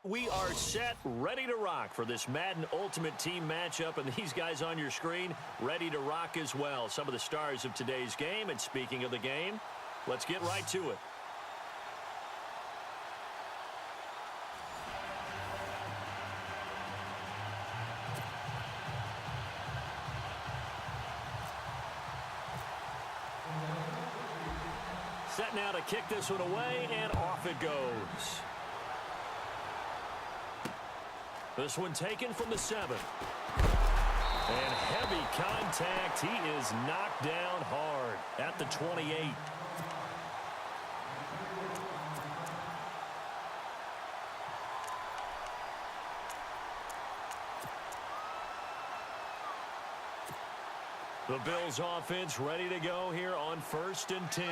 we are set, ready to rock for this Madden Ultimate Team matchup, and these guys on your screen ready to rock as well. Some of the stars of today's game, and speaking of the game, let's get right to it. Set now to kick this one away, and off it goes. This one taken from the 7. And heavy contact. He is knocked down hard at the 28. The Bills offense ready to go here on 1st and 10.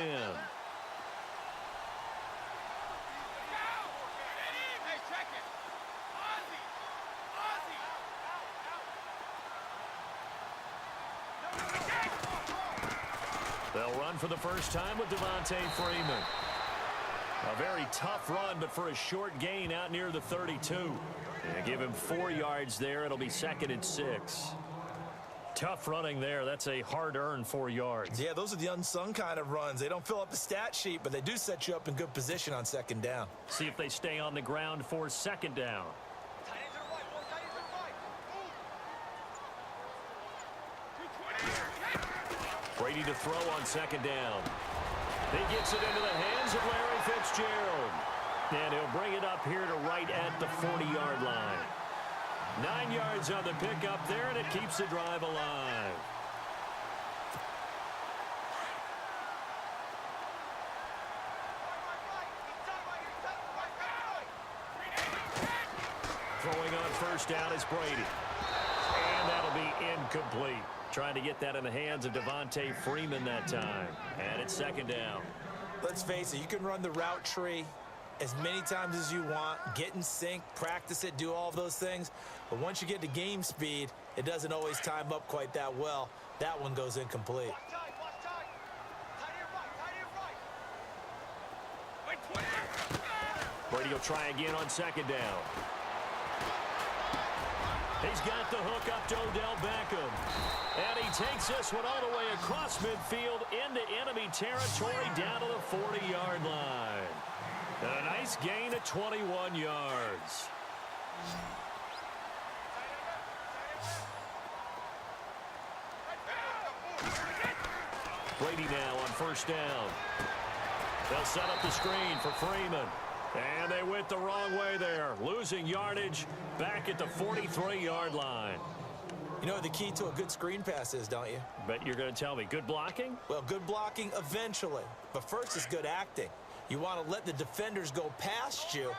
They'll run for the first time with Devontae Freeman. A very tough run, but for a short gain out near the 32. Yeah, give him 4 yards there. It'll be 2nd and 6. Tough running there. That's a hard-earned 4 yards. Yeah, those are the unsung kind of runs. They don't fill up the stat sheet, but they do set you up in good position on 2nd down. See if they stay on the ground for 2nd down. Brady to throw on 2nd down. He gets it into the hands of Larry Fitzgerald. And he'll bring it up here to right at the 40-yard line. 9 yards on the pickup there, and it keeps the drive alive. Throwing on 1st down is Brady. And that'll be incomplete. Trying to get that in the hands of Devontae Freeman that time. And it's 2nd down. Let's face it, you can run the route tree as many times as you want, get in sync, practice it, do all those things. But once you get to game speed, it doesn't always time up quite that well. That one goes incomplete. Brady will try again on 2nd down. He's got the hook up to Odell Beckham. And he takes this one all the way across midfield into enemy territory down to the 40-yard line. And a nice gain of 21 yards. Brady now on 1st down. They'll set up the screen for Freeman. And they went the wrong way there. Losing yardage back at the 43-yard line. You know the key to a good screen pass is, don't you? Bet you're going to tell me. Good blocking? Well, good blocking eventually. But first is good acting. You want to let the defenders go past you,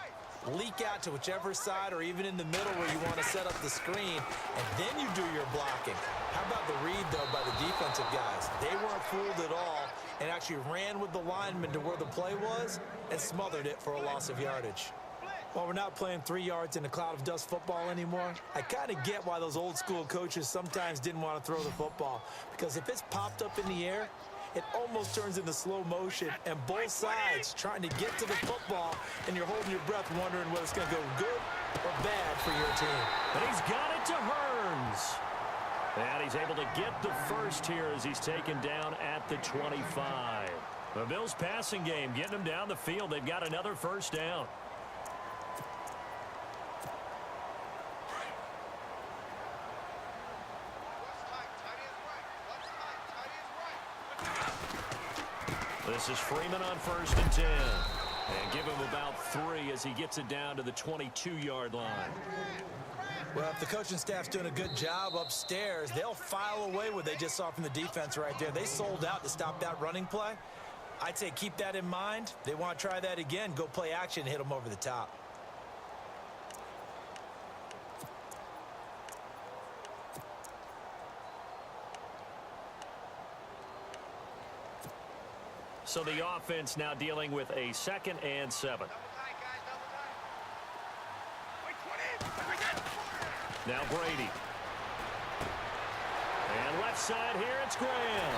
leak out to whichever side or even in the middle where you want to set up the screen, and then you do your blocking. How about the read, though, by the defensive guys? They weren't fooled at all and actually ran with the lineman to where the play was and smothered it for a loss of yardage. While we're not playing 3 yards in a cloud of dust football anymore, I kind of get why those old-school coaches sometimes didn't want to throw the football. Because if it's popped up in the air, it almost turns into slow motion, and both sides trying to get to the football, and you're holding your breath wondering whether it's going to go good or bad for your team. And he's got it to Hearns. And he's able to get the first here as he's taken down at the 25. The Bills passing game getting them down the field. They've got another 1st down. This is Freeman on 1st and 10. And give him about 3 as he gets it down to the 22-yard line. Well, if the coaching staff's doing a good job upstairs, they'll file away what they just saw from the defense right there. They sold out to stop that running play. I'd say keep that in mind. They want to try that again, go play action, hit them over the top. So the offense now dealing with a 2nd and 7. Now Brady. And left side here, it's Graham.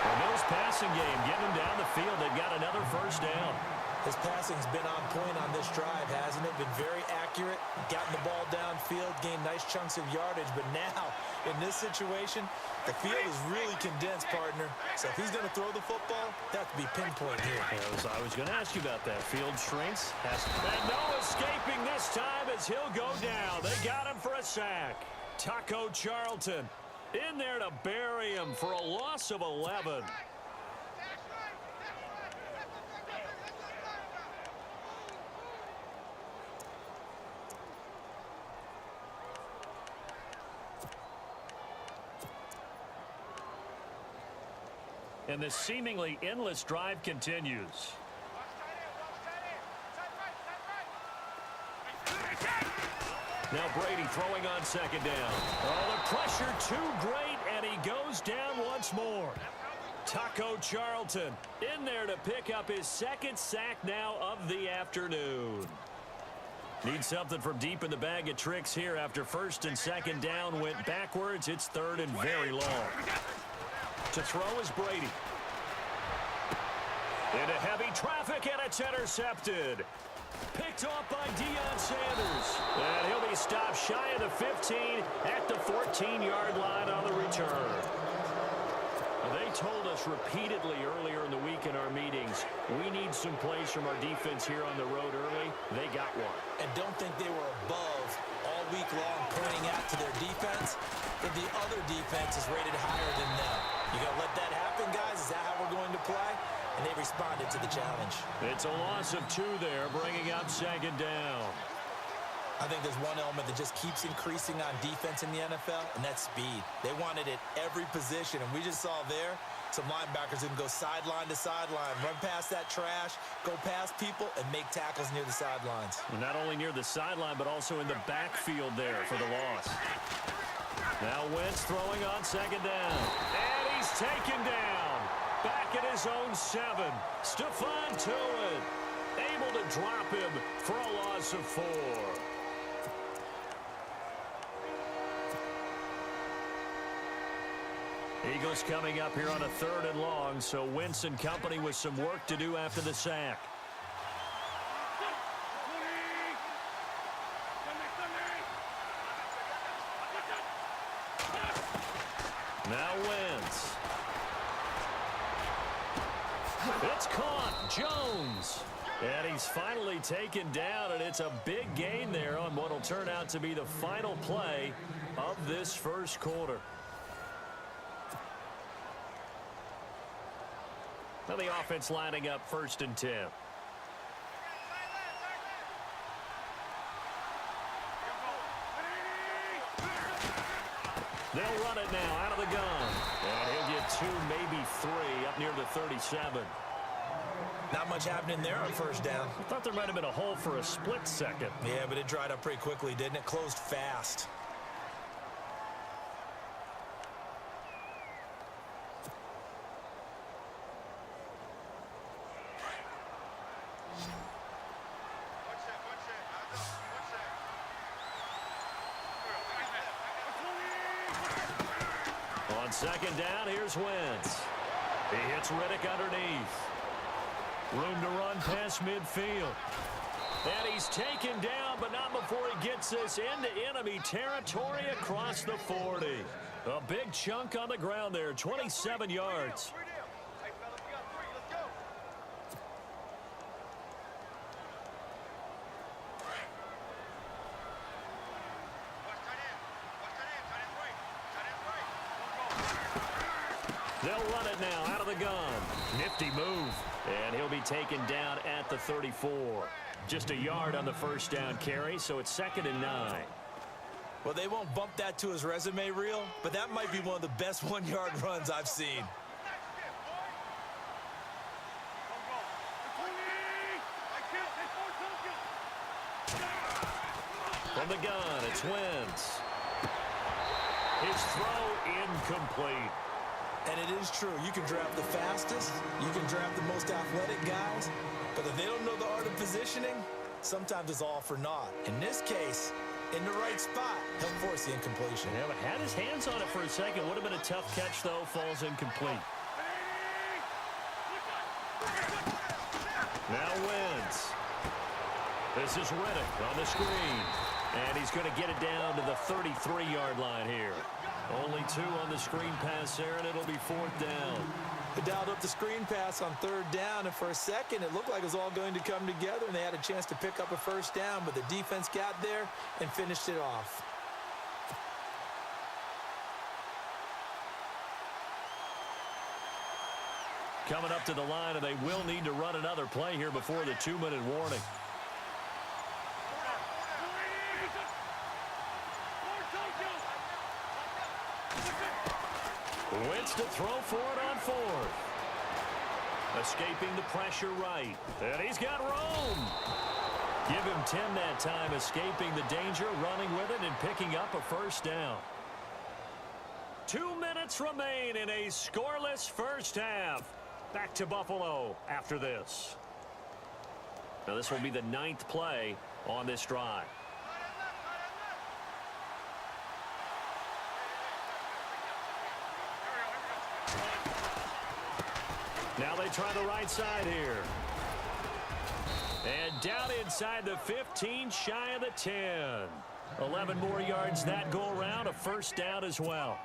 The Bills passing game getting them down the field. They've got another 1st down. His passing's been on point on this drive, hasn't it? Been very accurate, gotten the ball downfield, gained nice chunks of yardage. But now, in this situation, the field is really condensed, partner. So if he's going to throw the football, that has to be pinpoint here. I was going to ask you about that. Field shrinks. And no escaping this time as he'll go down. They got him for a sack. Taco Charlton in there to bury him for a loss of 11. And the seemingly endless drive continues. Now Brady throwing on second down. Oh, the pressure too great, and he goes down once more. Taco Charlton in there to pick up his second sack now of the afternoon. Need something from deep in the bag of tricks here after first and second down went backwards. It's third and very long. To throw is Brady. Into heavy traffic, and it's intercepted. Picked off by Deion Sanders. And he'll be stopped shy of the 15 at the 14-yard line on the return. They told us repeatedly earlier in the week in our meetings, we need some plays from our defense here on the road early. They got one. And don't think they were above all week long pointing out to their defense that the other defense is rated higher than them. You going to let that happen, guys? Is that how we're going to play? And they responded to the challenge. It's a loss of 2 there, bringing up second down. I think there's one element that just keeps increasing on defense in the NFL, and that's speed. They want it at every position, and we just saw there some linebackers who can go sideline to sideline, run past that trash, go past people, and make tackles near the sidelines. Not only near the sideline, but also in the backfield there for the loss. Now Wentz throwing on second down. And he's taken down. Back at his own 7. Stephon Tuitt able to drop him for a loss of 4. Eagles coming up here on a 3rd and long, so Wentz and company with some work to do after the sack. Now Wentz. It's caught. Jones. And he's finally taken down, and it's a big gain there on what will turn out to be the final play of this first quarter. Now the offense lining up 1st and 10. They'll run it now out of the gun. And he'll get 2, maybe 3 up near the 37. Not much happening there on first down. I thought there might have been a hole for a split second. Yeah, but it dried up pretty quickly, didn't it? Closed fast. On second down, here's Wentz. He hits Riddick underneath. Room to run past midfield. And he's taken down, but not before he gets this into enemy territory across the 40. A big chunk on the ground there, 27 yards. They'll run it now out of the gun. Nifty move. And he'll be taken down at the 34. Just a yard on the first down carry, so it's 2nd and 9. Well, they won't bump that to his resume reel, but that might be one of the best 1-yard runs I've seen. From the gun, it's Wentz. His throw incomplete. And it is true. You can draft the fastest. You can draft the most athletic guys. But if they don't know the art of positioning, sometimes it's all for naught. In this case, in the right spot, he'll force the incompletion. Yeah, but had his hands on it for a second. Would have been a tough catch, though. Falls incomplete. Now Wentz. This is Riddick on the screen. And he's going to get it down to the 33-yard line here. Only 2 on the screen pass there, and it'll be 4th down. They dialed up the screen pass on 3rd down, and for a second it looked like it was all going to come together, and they had a chance to pick up a 1st down, but the defense got there and finished it off. Coming up to the line, and they will need to run another play here before the 2-minute warning. Wentz to throw for it on 4th. Escaping the pressure right. And he's got room. Give him 10 that time, escaping the danger, running with it, and picking up a 1st down. 2 minutes remain in a scoreless 1st half. Back to Buffalo after this. Now this will be the 9th play on this drive. Now they try the right side here. And down inside the 15, shy of the 10. 11 more yards that go around, a 1st down as well.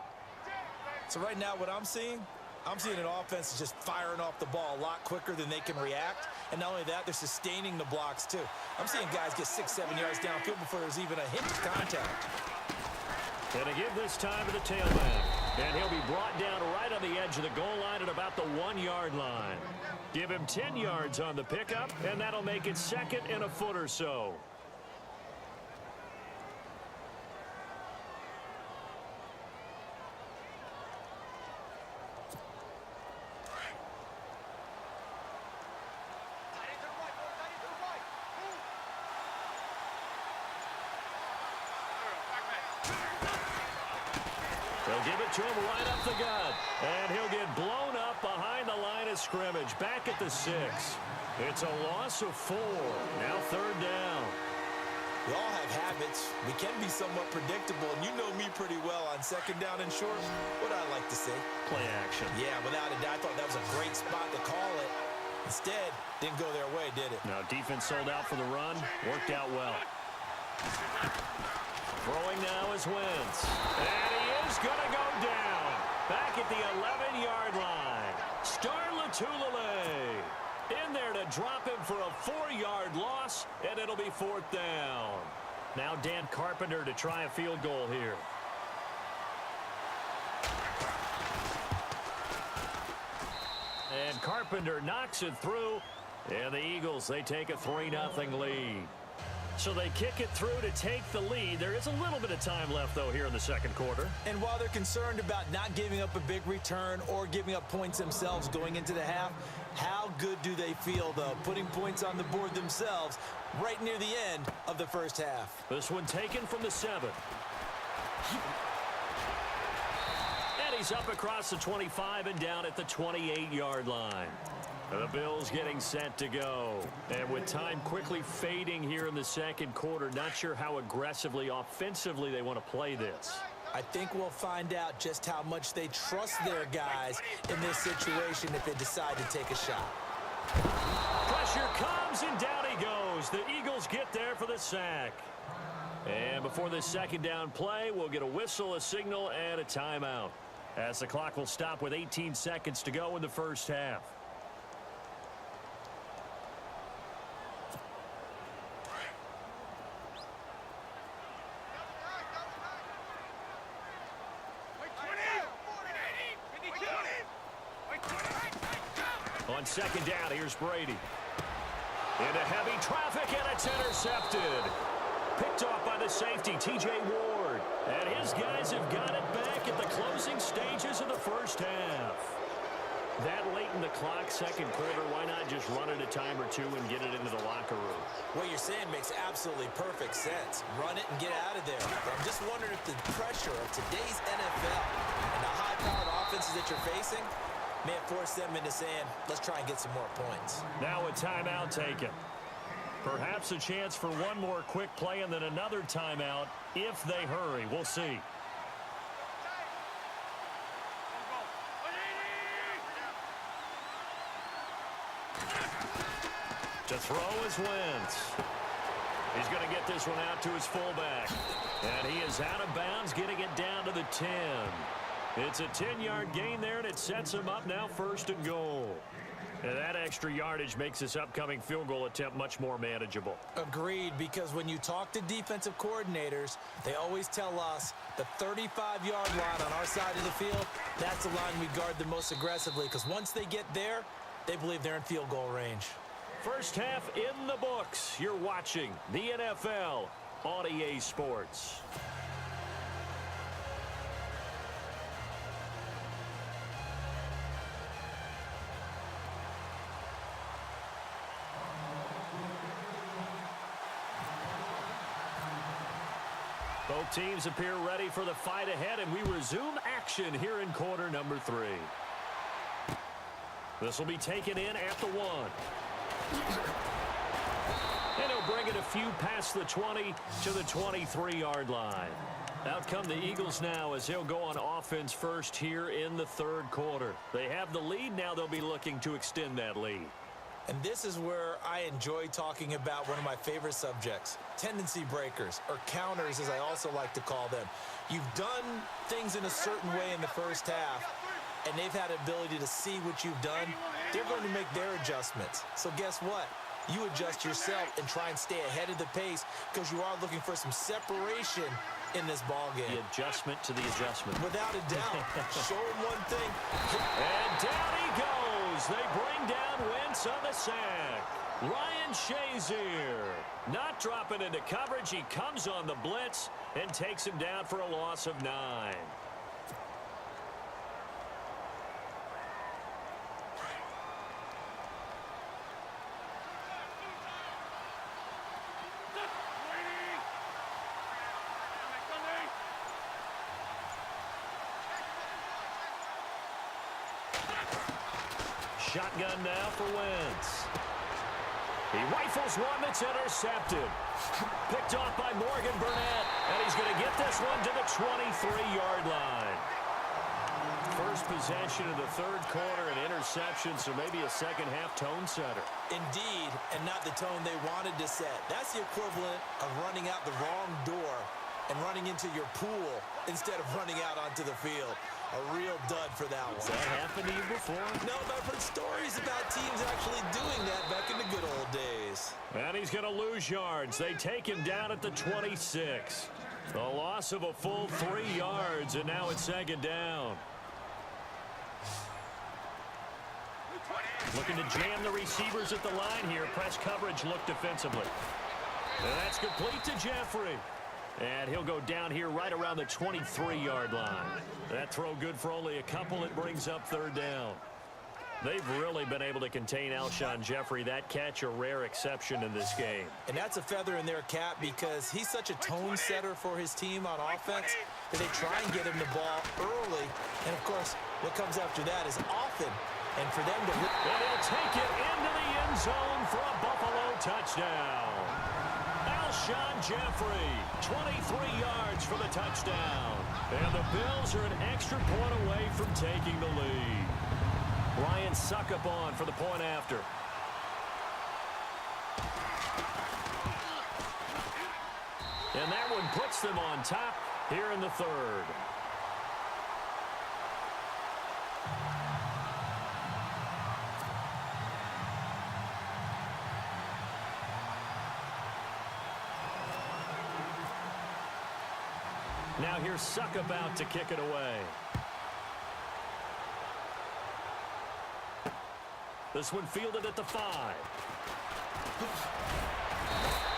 So right now what I'm seeing an offense is just firing off the ball a lot quicker than they can react. And not only that, they're sustaining the blocks too. I'm seeing guys get 6-7 yards downfield before there's even a hint of contact. And to give this time to the tailback. And he'll be brought down right on the edge of the goal line at about the 1-yard line. Give him 10 yards on the pickup, and that'll make it 2nd and a foot or so. They'll give it to him right up the gut. And he'll get blown up behind the line of scrimmage. Back at the 6. It's a loss of 4. Now 3rd down. We all have habits. We can be somewhat predictable, and you know me pretty well on 2nd down and short. What I like to see? Play action. Yeah, without a doubt, I thought that was a great spot to call it. Instead, didn't go their way, did it? Now defense sold out for the run. Worked out well. Throwing now is Wentz. And he is going to go down. Back at the 11-yard line. Star Latulippe in there to drop him for a 4-yard loss, and it'll be 4th down. Now Dan Carpenter to try a field goal here. And Carpenter knocks it through, and the Eagles, they take a 3-0 lead. So they kick it through to take the lead. There is a little bit of time left, though, here in the 2nd quarter. And while they're concerned about not giving up a big return or giving up points themselves going into the half, how good do they feel, though, putting points on the board themselves right near the end of the 1st half? This one taken from the 7. And he's up across the 25 and down at the 28-yard line. The Bills getting set to go. And with time quickly fading here in the 2nd quarter, not sure how aggressively, offensively they want to play this. I think we'll find out just how much they trust their guys in this situation if they decide to take a shot. Pressure comes, and down he goes. The Eagles get there for the sack. And before this 2nd down play, we'll get a whistle, a signal, and a timeout, as the clock will stop with 18 seconds to go in the 1st half. On 2nd down, here's Brady. Into heavy traffic, and it's intercepted. Picked off by the safety, T.J. Ward. And his guys have got it back at the closing stages of the 1st half. That late in the clock, 2nd quarter, why not just run it a time or two and get it into the locker room? What you're saying makes absolutely perfect sense. Run it and get out of there. But I'm just wondering if the pressure of today's NFL and the high-powered offenses that you're facing may have forced them into saying, let's try and get some more points. Now a timeout taken. Perhaps a chance for one more quick play and then another timeout if they hurry. We'll see. To throw is Wentz. He's going to get this one out to his fullback. And he is out of bounds, getting it down to the 10. It's a 10-yard gain there, and it sets him up now 1st and goal. And that extra yardage makes this upcoming field goal attempt much more manageable. Agreed, because when you talk to defensive coordinators, they always tell us the 35-yard line on our side of the field, that's the line we guard the most aggressively, because once they get there, they believe they're in field goal range. First half in the books. You're watching the NFL on EA Sports. Both teams appear ready for the fight ahead, and we resume action here in quarter number 3. This will be taken in at the 1. And he'll bring it a few past the 20 to the 23-yard line. Out come the Eagles now as they'll go on offense first here in the 3rd quarter. They have the lead. Now they'll be looking to extend that lead. And this is where I enjoy talking about one of my favorite subjects, tendency breakers, or counters as I also like to call them. You've done things in a certain way in the first half, and they've had the ability to see what you've done. They're going to make their adjustments. So guess what? You adjust yourself and try and stay ahead of the pace because you are looking for some separation in this ball game. The adjustment to the adjustment. Without a doubt. Show him one thing. And down he goes. They bring down Wentz on the sack. Ryan Shazier not dropping into coverage. He comes on the blitz and takes him down for a loss of 9. Shotgun now for Wentz. He rifles one that's intercepted. Picked off by Morgan Burnett. And he's going to get this one to the 23-yard line. First possession of the 3rd quarter, an interception, so maybe a second-half tone setter. Indeed, and not the tone they wanted to set. That's the equivalent of running out the wrong door and running into your pool instead of running out onto the field. A real dud for that one. Has that happened to you before? No, but I've heard stories about teams actually doing that back in the good old days. And he's going to lose yards. They take him down at the 26. A loss of a full 3 yards, and now it's 2nd down. Looking to jam the receivers at the line here. Press coverage look defensively. And that's complete to Jeffrey. And he'll go down here right around the 23-yard line. That throw good for only a couple. It brings up 3rd down. They've really been able to contain Alshon Jeffrey. That catch a rare exception in this game. And that's a feather in their cap because he's such a tone setter for his team on offense that they try and get him the ball early. And, of course, what comes after that is often. And for them to... And he'll take it into the end zone for a Buffalo touchdown. Alshon Jeffrey, 23 yards for the touchdown. And the Bills are an extra point away from taking the lead. Ryan Suckup on for the point after. And that one puts them on top here in the 3rd. Now here's Suckup out to kick it away. This one fielded at the 5.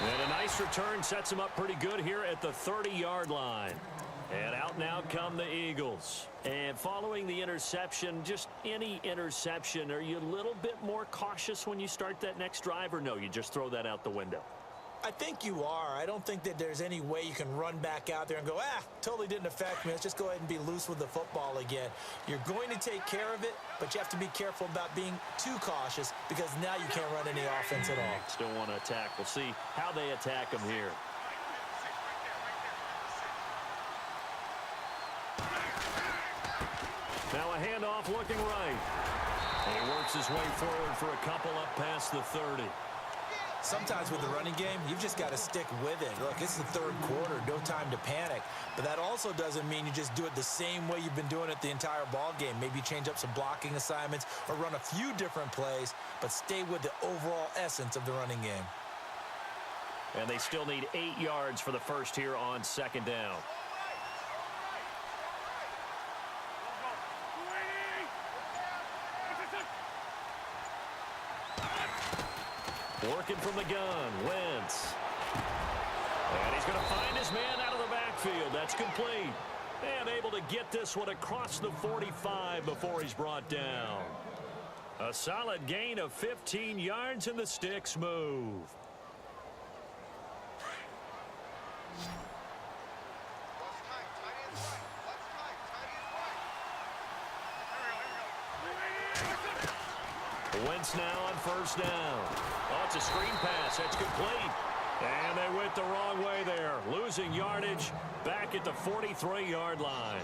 And a nice return sets him up pretty good here at the 30-yard line. And out now come the Eagles. And following the interception, just any interception, are you a little bit more cautious when you start that next drive, or no, you just throw that out the window? I think you are. I don't think that there's any way you can run back out there and go, totally didn't affect me. Let's just go ahead and be loose with the football again. You're going to take care of it, but you have to be careful about being too cautious because now you can't run any offense at all. Still want to attack. We'll see how they attack them here. Now a handoff looking right. And he works his way forward for a couple up past the 30. Sometimes with the running game, you've just got to stick with it. Look, it's the third quarter, no time to panic. But that also doesn't mean you just do it the same way you've been doing it the entire ball game. Maybe change up some blocking assignments or run a few different plays, but stay with the overall essence of the running game. And they still need 8 yards for the first here on second down. Working from the gun, Wentz. And he's going to find his man out of the backfield. That's complete. And able to get this one across the 45 before he's brought down. A solid gain of 15 yards, and the sticks move. Wentz now on first down. Oh, it's a screen pass. That's complete. And they went the wrong way there. Losing yardage back at the 43-yard line.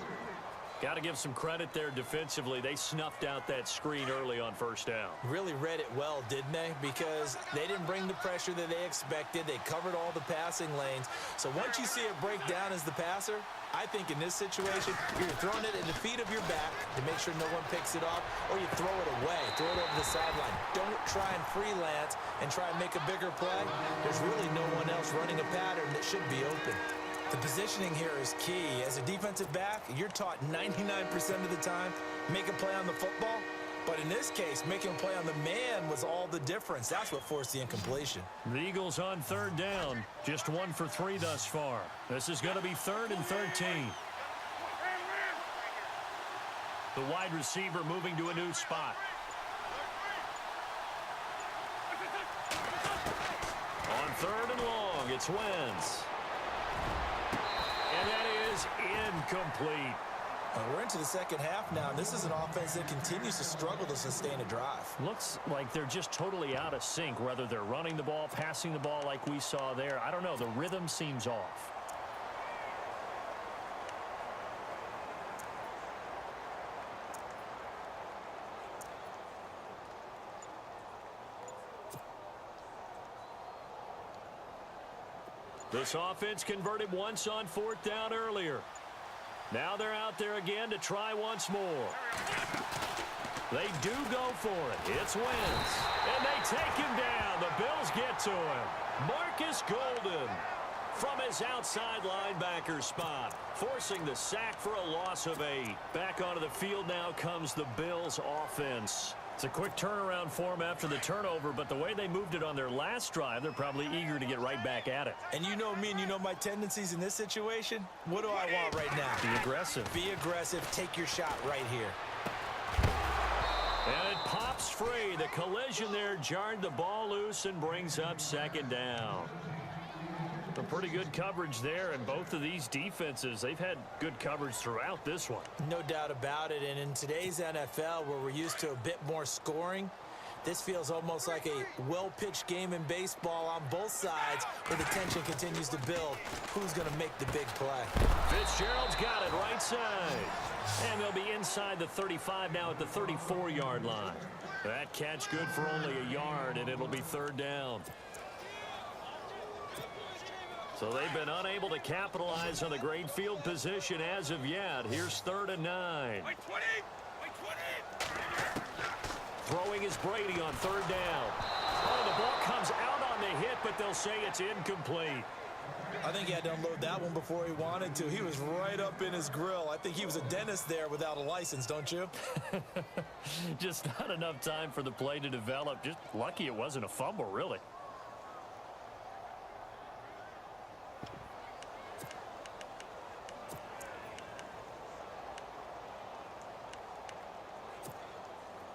Got to give some credit there defensively. They snuffed out that screen early on first down. Really read it well, didn't they? Because they didn't bring the pressure that they expected. They covered all the passing lanes. So once you see it break down as the passer, I think in this situation, you're throwing it at the feet of your back to make sure no one picks it off, or you throw it away, throw it over the sideline. Don't try and freelance and try and make a bigger play. There's really no one else running a pattern that should be open. The positioning here is key. As a defensive back, you're taught 99% of the time, make a play on the football. But in this case, making a play on the man was all the difference. That's what forced the incompletion. The Eagles on third down, just 1 for 3 thus far. This is going to be 3rd and 13. The wide receiver moving to a new spot. On 3rd and long, it's Wentz. And that is incomplete. We're into the second half now, and this is an offense that continues to struggle to sustain a drive. Looks like they're just totally out of sync, whether they're running the ball, passing the ball like we saw there. I don't know. The rhythm seems off. This offense converted once on 4th down earlier. Now they're out there again to try once more. They do go for it. It's Wentz. And they take him down. The Bills get to him. Marcus Golden from his outside linebacker spot, forcing the sack for a loss of 8. Back onto the field now comes the Bills offense. It's a quick turnaround for them after the turnover, but the way they moved it on their last drive, they're probably eager to get right back at it. And you know me and you know my tendencies in this situation. What do I want right now? Be aggressive. Be aggressive. Take your shot right here. And it pops free. The collision there jarred the ball loose and brings up 2nd down. A pretty good coverage there, and both of these defenses, they've had good coverage throughout this one. No doubt about it, and in today's NFL, where we're used to a bit more scoring, this feels almost like a well-pitched game in baseball on both sides, where the tension continues to build. Who's going to make the big play? Fitzgerald's got it right side. And they'll be inside the 35 now at the 34-yard line. That catch good for only a yard, and it'll be 3rd down. So they've been unable to capitalize on the great field position as of yet. Here's 3rd and 9. Throwing is Brady on 3rd down. Oh, the ball comes out on the hit, but they'll say it's incomplete. I think he had to unload that one before he wanted to. He was right up in his grill. I think he was a dentist there without a license, don't you? Just not enough time for the play to develop. Just lucky it wasn't a fumble, really.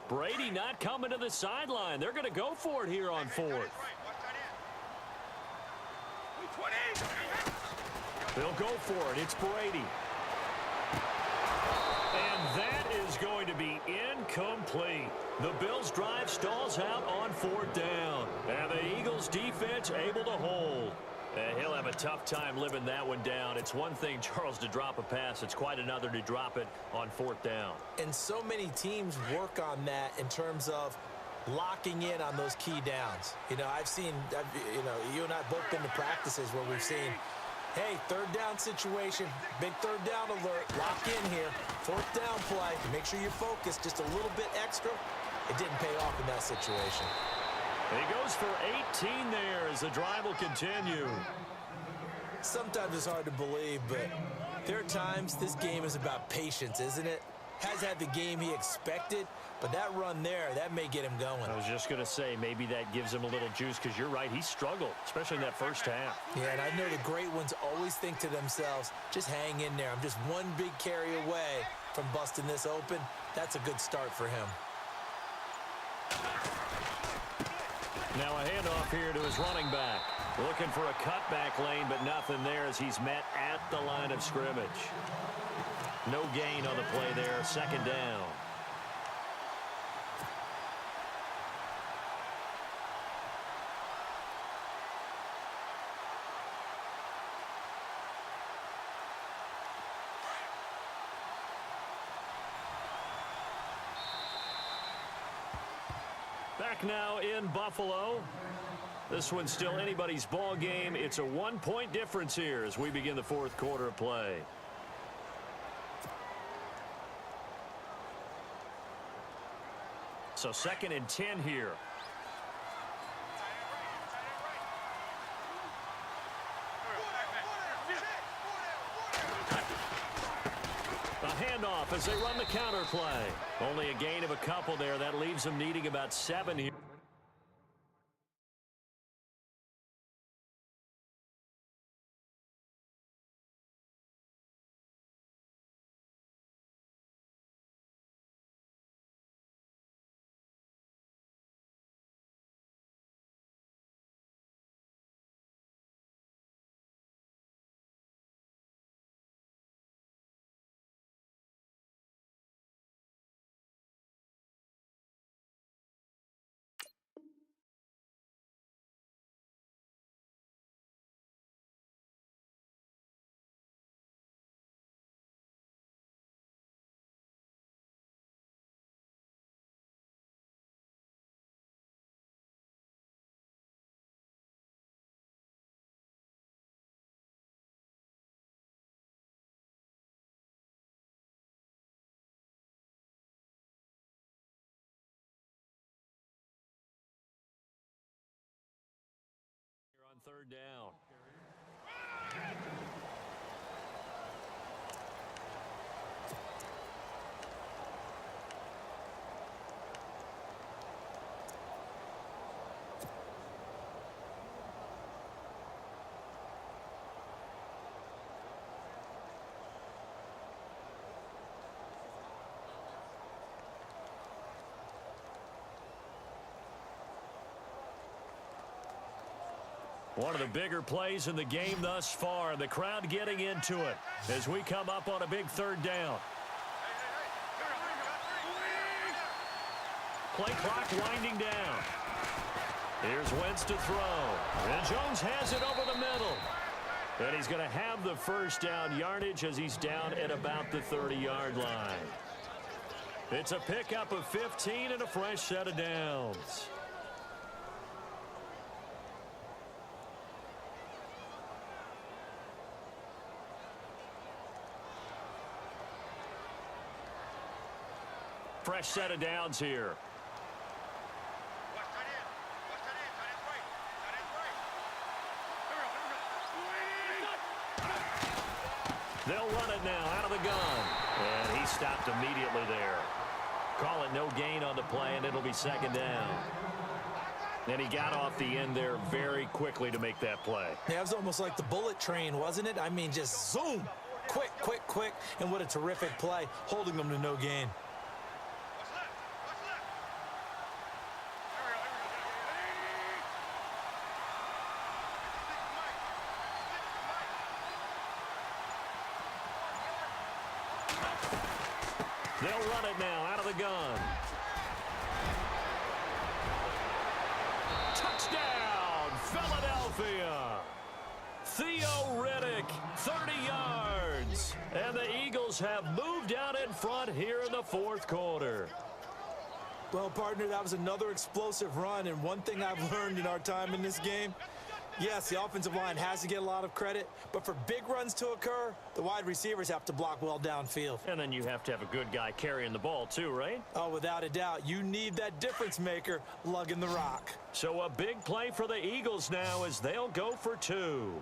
Brady not coming to the sideline. They're going to go for it here on 4th. They'll go for it. It's Brady. And that is going to be incomplete. The Bills' drive stalls out on 4th down. And the Eagles' defense able to hold. And he'll have a tough time living that one down. It's one thing, Charles, to drop a pass. It's quite another to drop it on 4th down. And so many teams work on that in terms of locking in on those key downs. You know, you and I both been to practices where we've seen, hey, third down situation, big third down alert, lock in here, fourth down play, make sure you're focused just a little bit extra. It didn't pay off in that situation. He goes for 18 there as the drive will continue. Sometimes it's hard to believe, but there are times this game is about patience, isn't it? Has had the game he expected, but that run there, that may get him going. I was just going to say, maybe that gives him a little juice, because you're right, he struggled, especially in that first half. Yeah, and I know the great ones always think to themselves, just hang in there. I'm just one big carry away from busting this open. That's a good start for him. Now a handoff here to his running back. Looking for a cutback lane, but nothing there as he's met at the line of scrimmage. No gain on the play there, second down. Back now in Buffalo. This one's still anybody's ball game. It's a 1-point difference here as we begin the fourth quarter of play. So 2nd and 10 here. A handoff as they run the counter play. Only a gain of a couple there. That leaves them needing about 7 here. On third down. One of the bigger plays in the game thus far. The crowd getting into it as we come up on a big third down. Play clock winding down. Here's Wentz to throw. And Jones has it over the middle. And he's going to have the first down yardage as he's down at about the 30-yard line. It's a pickup of 15 and a fresh set of downs. Fresh set of downs here. They'll run it now out of the gun. And he stopped immediately there. Call it no gain on the play, and it'll be second down. And he got off the end there very quickly to make that play. Yeah, it was almost like the bullet train, wasn't it? I mean, just zoom. Quick, quick, quick. And what a terrific play, holding them to no gain. They'll run it now out of the gun. Touchdown, Philadelphia. Theo Riddick, 30 yards. And the Eagles have moved out in front here in the fourth quarter. Well, partner, that was another explosive run, and one thing I've learned in our time in this game, yes, the offensive line has to get a lot of credit, but for big runs to occur, the wide receivers have to block well downfield. And then you have to have a good guy carrying the ball too, right? Oh, without a doubt, you need that difference maker lugging the rock. So a big play for the Eagles now as they'll go for 2.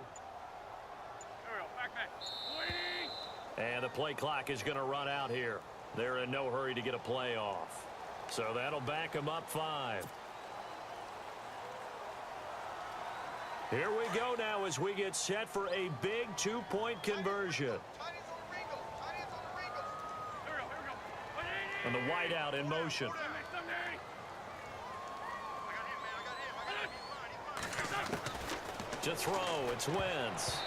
And the play clock is going to run out here. They're in no hurry to get a play off. So that'll back them up 5. Here we go now as we get set for a big 2-point conversion. And the wideout in motion. To throw, it's Wentz.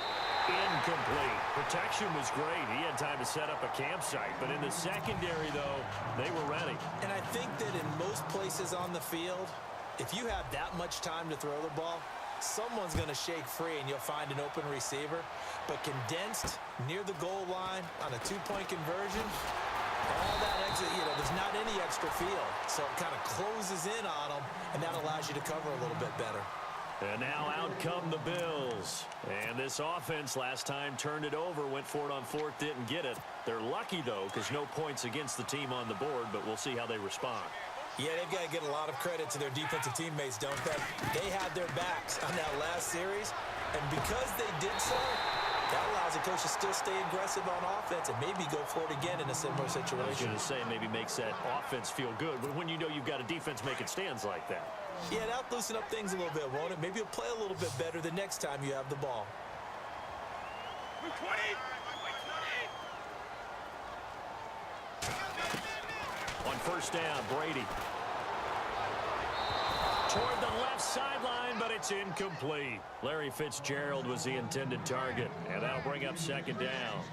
Incomplete. Protection was great. He had time to set up a campsite. But in the secondary, though, they were ready. And I think that in most places on the field, if you have that much time to throw the ball, someone's going to shake free and you'll find an open receiver. But condensed near the goal line on a 2-point conversion, all that exit, there's not any extra field. So it kind of closes in on them, and that allows you to cover a little bit better. And now out come the Bills. And this offense last time turned it over, went for it on 4th, didn't get it. They're lucky, though, because no points against the team on the board, but we'll see how they respond. Yeah, they've got to get a lot of credit to their defensive teammates, don't they? They had their backs on that last series, and because they did so, that allows the coach to still stay aggressive on offense and maybe go for it again in a similar situation. I was going to say maybe makes that offense feel good, but when you know you've got a defense making stands like that. Yeah, that'll loosen up things a little bit, won't it? Maybe you'll play a little bit better the next time you have the ball. On 1st down, Brady. Toward the left sideline, but it's incomplete. Larry Fitzgerald was the intended target, and that'll bring up 2nd down.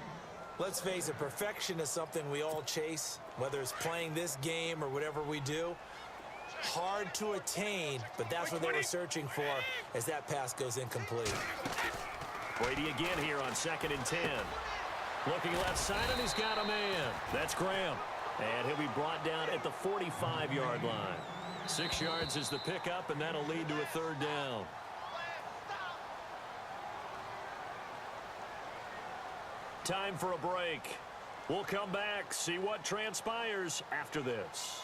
Let's face it, perfection is something we all chase, whether it's playing this game or whatever we do. Hard to attain, but that's what they were searching for as that pass goes incomplete. Brady again here on 2nd and 10. Looking left side, and he's got a man. That's Graham. And he'll be brought down at the 45-yard line. 6 yards is the pickup, and that'll lead to a 3rd down. Time for a break. We'll come back, see what transpires after this.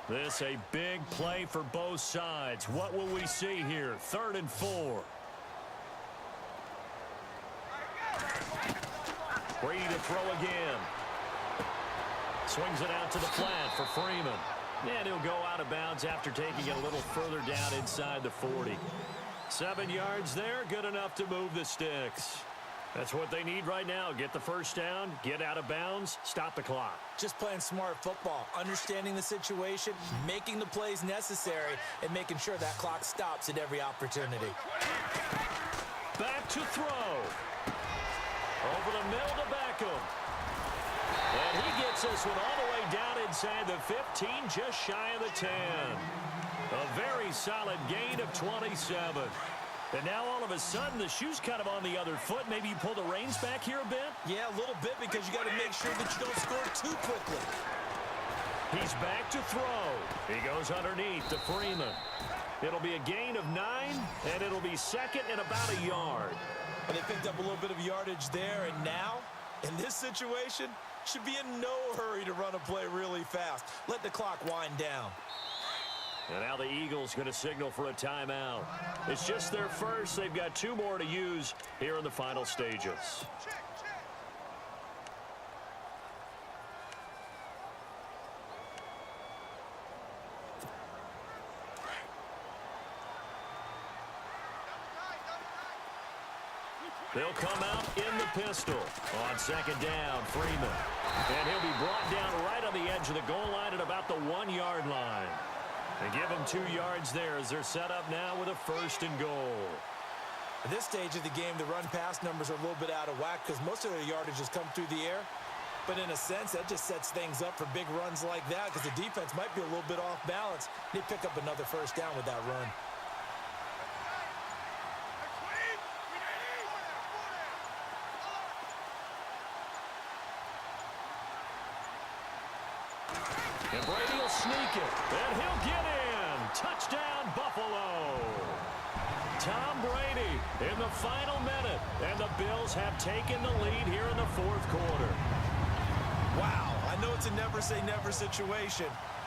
This a big play for both sides. What will we see here? 3rd and 4. Brady to throw again. Swings it out to the flat for Freeman. And he'll go out of bounds after taking it a little further down inside the 40. 7 yards there, good enough to move the sticks. That's what they need right now. Get the 1st down, get out of bounds, stop the clock. Just playing smart football, understanding the situation, making the plays necessary, and making sure that clock stops at every opportunity. Back to throw. Over the middle to Beckham. And he gets this one all the way down inside the 15, just shy of the 10. A very solid gain of 27. And now all of a sudden the shoe's kind of on the other foot. Maybe you pull the reins back here a bit? Yeah, a little bit, because you got to make sure that you don't score too quickly. He's back to throw. He goes underneath to Freeman. It'll be a gain of 9, and it'll be 2nd and about a yard. And they picked up a little bit of yardage there, and now, in this situation, should be in no hurry to run a play really fast. Let the clock wind down. And now the Eagles going to signal for a timeout. It's just their first. They've got 2 more to use here in the final stages. They'll come out in the pistol on 2nd down, Freeman. And he'll be brought down right on the edge of the goal line at about the 1-yard line. They give him 2 yards there as they're set up now with a 1st and goal. At this stage of the game, the run-pass numbers are a little bit out of whack because most of their yardage has come through the air. But in a sense, that just sets things up for big runs like that because the defense might be a little bit off balance. They pick up another 1st down with that run. And Brady will sneak it. And he'll get in. Touchdown, Buffalo. Tom Brady in the final minute. And the Bills have taken the lead here in the fourth quarter. Wow, I know it's a never-say-never situation,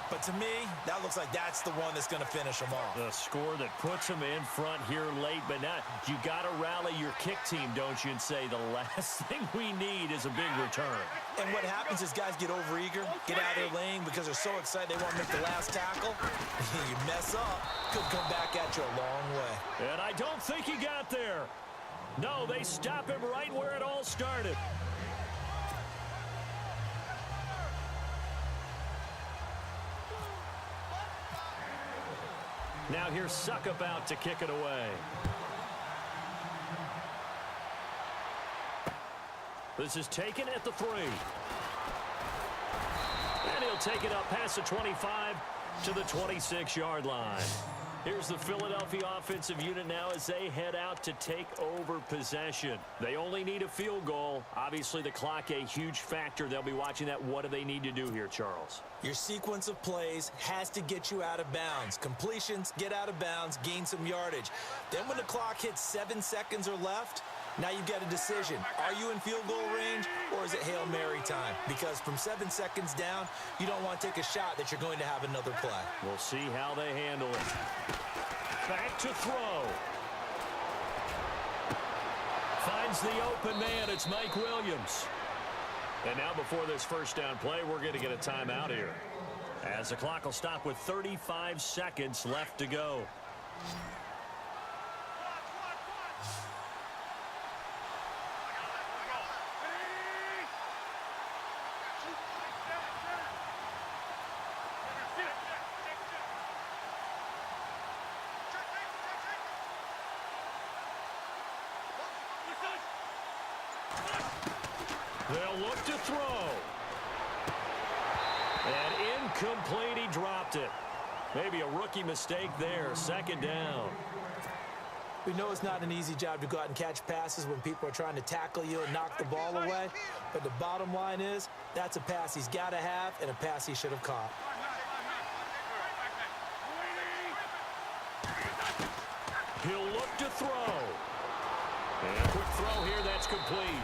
but to me, that looks like that's the one that's going to finish them off. The score that puts them in front here late, but now you got to rally your kick team, don't you, and say the last thing we need is a big return. And what happens is guys get overeager, get out of their lane because they're so excited they want to make the last tackle. You mess up, could come back at you a long way. And I don't think he got there. No, they stop him right where it all started. Now here's Suckup out to kick it away. This is taken at the 3. And he'll take it up past the 25 to the 26-yard line. Here's the Philadelphia offensive unit now as they head out to take over possession. They only need a field goal. Obviously, the clock a huge factor. They'll be watching that. What do they need to do here, Charles? Your sequence of plays has to get you out of bounds. Completions, get out of bounds, gain some yardage. Then when the clock hits 7 seconds or left, now you've got a decision. Are you in field goal range or is it Hail Mary time? Because from 7 seconds down, you don't want to take a shot that you're going to have another play. We'll see how they handle it. Back to throw. Finds the open man. It's Mike Williams. And now before this first down play, we're going to get a timeout here, as the clock will stop with 35 seconds left to go. They'll look to throw. And incomplete, he dropped it. Maybe a rookie mistake there. Second down. We know it's not an easy job to go out and catch passes when people are trying to tackle you and knock the ball away. But the bottom line is, that's a pass he's got to have and a pass he should have caught. He'll look to throw. And a quick throw here, that's complete.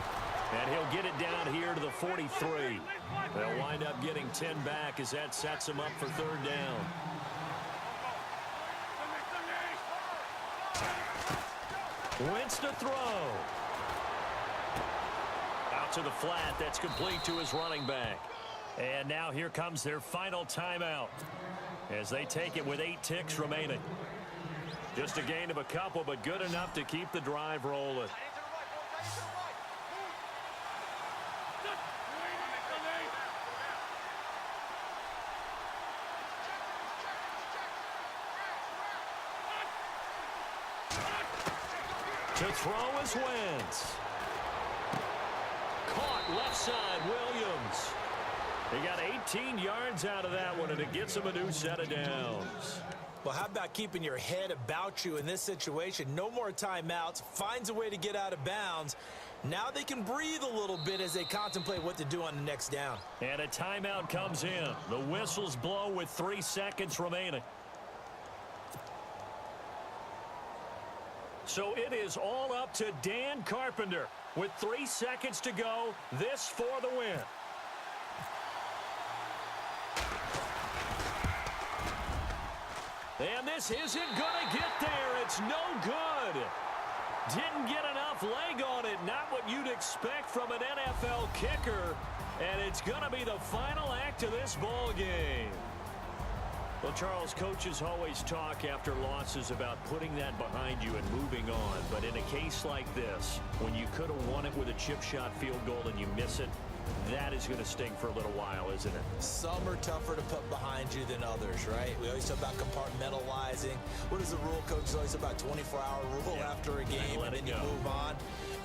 And he'll get it down here to the 43. They'll wind up getting 10 back as that sets him up for third down. Wentz to throw. Out to the flat. That's complete to his running back. And now here comes their final timeout as they take it with 8 ticks remaining. Just a gain of a couple, but good enough to keep the drive rolling. To throw is Wentz. Caught left side, Williams. He got 18 yards out of that one, and it gets him a new set of downs. Well, how about keeping your head about you in this situation? No more timeouts. Finds a way to get out of bounds. Now they can breathe a little bit as they contemplate what to do on the next down. And a timeout comes in. The whistles blow with 3 seconds remaining. So it is all up to Dan Carpenter. With 3 seconds to go, this for the win. And this isn't going to get there. It's no good. Didn't get enough leg on it. Not what you'd expect from an NFL kicker. And it's going to be the final act of this ball game. Well, Charles, coaches always talk after losses about putting that behind you and moving on. But in a case like this, when you could have won it with a chip shot field goal and you miss it, that is going to sting for a little while, isn't it? Some are tougher to put behind you than others, right? We always talk about compartmentalizing. What is the rule, coach? It's always about 24-hour rule after a game, and then you move on.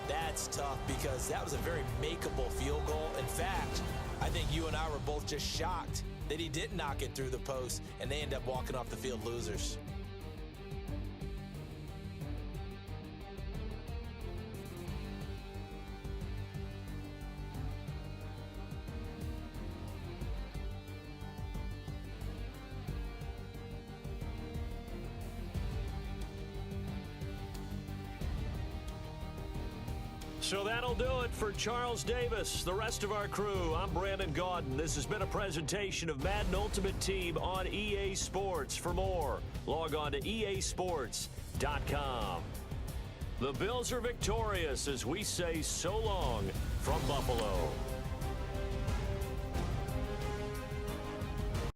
That's tough because that was a very makeable field goal. In fact, I think you and I were both just shocked that he didn't knock it through the post, and they end up walking off the field losers. So that'll do it for Charles Davis, the rest of our crew. I'm Brandon Gaudin. This has been a presentation of Madden Ultimate Team on EA Sports. For more, log on to easports.com. The Bills are victorious as we say so long from Buffalo.